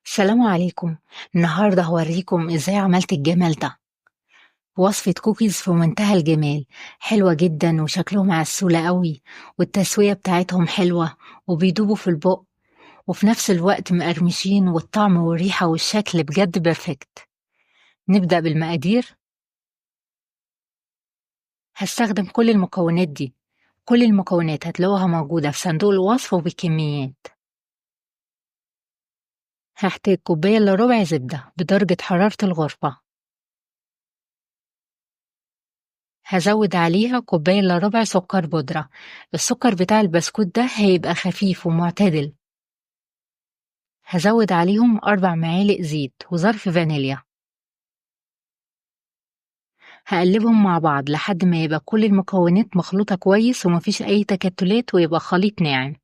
السلام عليكم. النهاردة هوريكم ازاي عملت الجمال ده. وصفة كوكيز في منتهى الجمال، حلوة جدا وشكلهم عسولة قوي، والتسوية بتاعتهم حلوة وبيدوبوا في البق، وفي نفس الوقت مقرمشين، والطعم والريحة والشكل بجد بيرفكت. نبدأ بالمقادير. هستخدم كل المكونات دي. كل المكونات هتلاقوها موجودة في صندوق الوصف وبالكميات. هحتاج كوباية الا ربع زبدة بدرجة حرارة الغرفة. هزود عليها كوباية الا ربع سكر بودرة. السكر بتاع البسكوت ده هيبقى خفيف ومعتدل. هزود عليهم 4 معالق زيت وظرف فانيليا. هقلبهم مع بعض لحد ما يبقى كل المكونات مخلوطة كويس ومفيش أي تكتلات ويبقى خليط ناعم.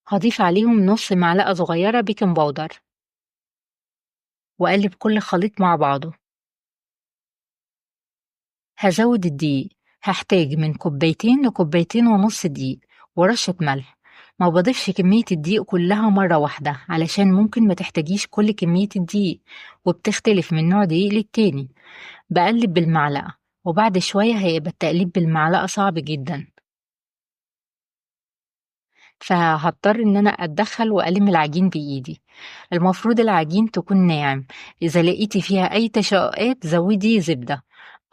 هضيف عليهم نص معلقة صغيرة بيكنج باودر وأقلب كل خليط مع بعضه. هزود الدقيق. هحتاج من كوبايتين لكوبايتين ونص دقيق ورشة ملح. ما بضيفش كمية الدقيق كلها مرة واحدة علشان ممكن ما تحتاجيش كل كمية الدقيق، وبتختلف من نوع دقيق للتاني. بقلب بالمعلقة، وبعد شوية هيبقى التقليب بالمعلقة صعب جدا، فهضطر ان انا اتدخل والم العجين بايدي. المفروض العجين تكون ناعم. اذا لقيتي فيها اي تشققات زودي زبدة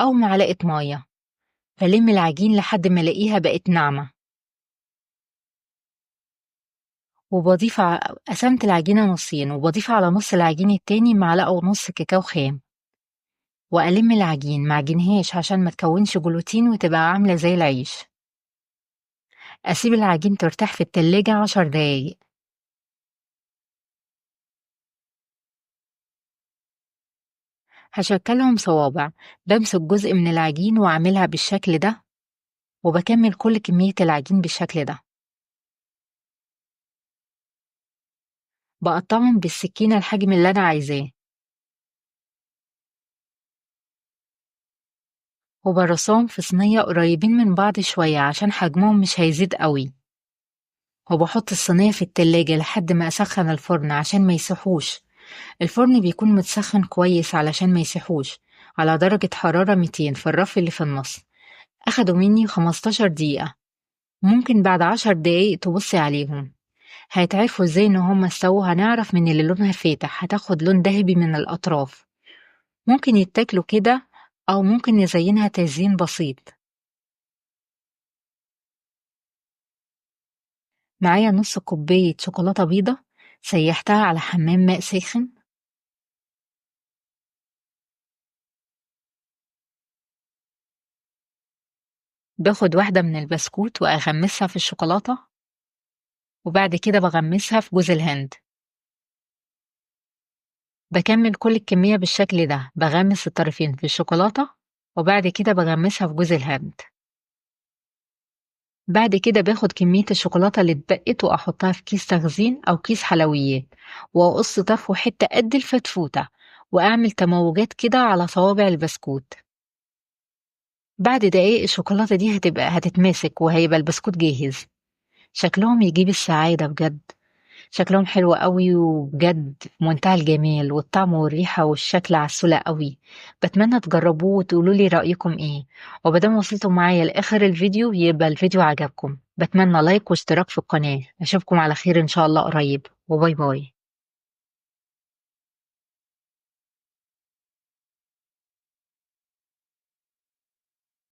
او معلقة مية. بلم العجين لحد ما الاقيها بقت ناعمة. قسمت العجينة نصين، وبضيف على نص العجين التاني معلقة ونص كاكاو خام. وألم العجين معجنهاش عشان ما تكونش جلوتين وتبقى عاملة زي العيش. أسيب العجين ترتاح في التلاجة 10 دقايق. هشكلهم صوابع. بمسك جزء من العجين وأعملها بالشكل ده، وبكمل كل كمية العجين بالشكل ده. بقطعهم بالسكينة الحجم اللي أنا عايزاه، وبرصهم في صينية قريبين من بعض شوية عشان حجمهم مش هيزيد قوي. وبحط الصينية في التلاجة لحد ما أسخن الفرن عشان ما يسيحوش. الفرن بيكون متسخن كويس علشان ما يسيحوش، على درجة حرارة 200 في الرف اللي في النص. أخدوا مني 15 دقيقة. ممكن بعد 10 دقايق تبصي عليهم. هيتعرفوا ازاي ان هما استووا. هنعرف من اللي لونها فاتح، هتاخد لون ذهبي من الأطراف. ممكن يتاكلوا كده، أو ممكن نزينها تزيين بسيط. معايا نص كوباية شوكولاتة بيضة، سيحتها على حمام ماء ساخن. باخد واحدة من البسكوت وأغمسها في الشوكولاتة، وبعد كده بغمسها في جوز الهند. بكمل كل الكمية بالشكل ده، بغمس الطرفين في الشوكولاتة، وبعد كده بغمسها في جوز الهند. بعد كده باخد كمية الشوكولاتة اللي اتبقت وأحطها في كيس تخزين أو كيس حلويات، وأقص طرفه حتة قد الفتفوتة، وأعمل تموجات كده على صوابع البسكوت. بعد دقايق الشوكولاتة دي هتتماسك وهيبقى البسكوت جاهز. شكلهم يجيب السعادة بجد. شكلهم حلو قوي وبجد في منتهى الجمال، والطعم والريحة والشكل عسولة قوي. بتمنى تجربوه وتقولوا لي رأيكم ايه. ومادام وصلتوا معايا لآخر الفيديو يبقى الفيديو عجبكم. بتمنى لايك واشتراك في القناة. أشوفكم على خير إن شاء الله قريب، وباي باي.